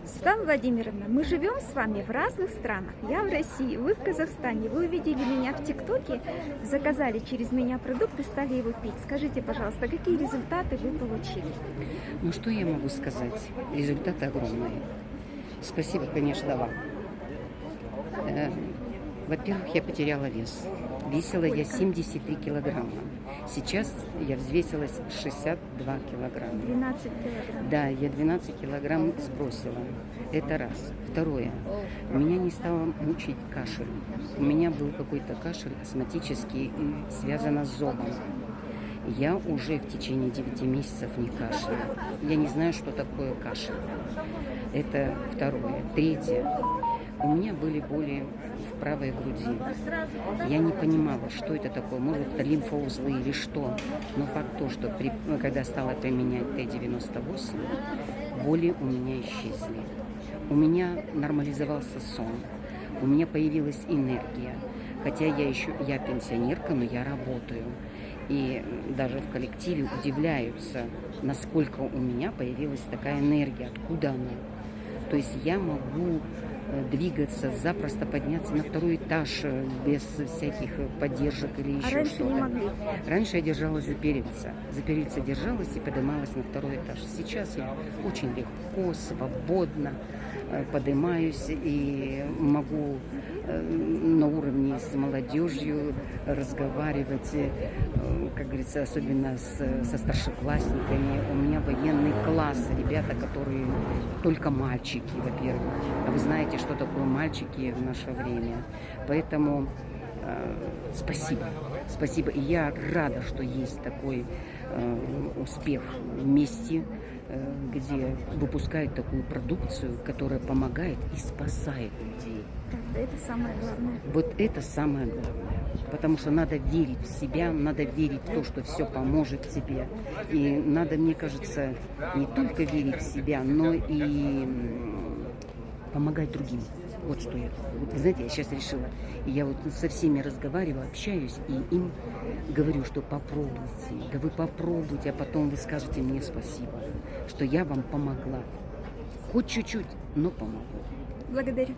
Светлана Владимировна, мы живем с вами в разных странах. Я в России, вы в Казахстане. Вы увидели меня в ТикТоке, заказали через меня продукт и стали его пить. Скажите, пожалуйста, какие результаты вы получили? Ну, что я могу сказать? Результаты огромные. Спасибо, конечно, вам. Во-первых, я потеряла вес. Весила я 73 килограмма. Сейчас я взвесилась 62 килограмма. 12 килограмм. Да, я 12 килограмм сбросила. Это раз. Второе. Меня не стало мучить кашель. У меня был какой-то кашель астматический, связан с зобом. Я уже в течение 9 месяцев не кашляю. Я не знаю, что такое кашель. Это второе. Третье. У меня были боли в правой груди. Я не понимала, что это такое. Может, это лимфоузлы или что. Но факт то, что когда стала применять Т-98, боли у меня исчезли. У меня нормализовался сон. У меня появилась энергия. Хотя я пенсионерка, но я работаю. И даже в коллективе удивляются, насколько у меня появилась такая энергия, откуда она. То есть я могу двигаться, запросто подняться на второй этаж без всяких поддержек или еще Раньше что-то. не могли? Раньше я держалась за перильца. За перильца держалась и поднималась на второй этаж. Сейчас я очень легко, свободно поднимаюсь и могу на уровне с молодежью разговаривать, как говорится, особенно со старшеклассниками. У меня военный класс, ребята, которые только мальчики, во-первых. А вы знаете, что такое мальчики в наше время. Поэтому спасибо. Спасибо. И я рада, что есть такой успех вместе, где выпускают такую продукцию, которая помогает и спасает людей. Правда, это самое главное. Вот это самое главное. Потому что надо верить в себя, надо верить в то, что все поможет тебе. И надо, мне кажется, не только верить в себя, но и помогать другим. Вот что я. Вот, вы знаете, я сейчас решила. И я вот со всеми разговариваю, общаюсь, и им говорю, что попробуйте. Да вы попробуйте, а потом вы скажете мне спасибо, что я вам помогла. Хоть чуть-чуть, но помогла. Благодарю.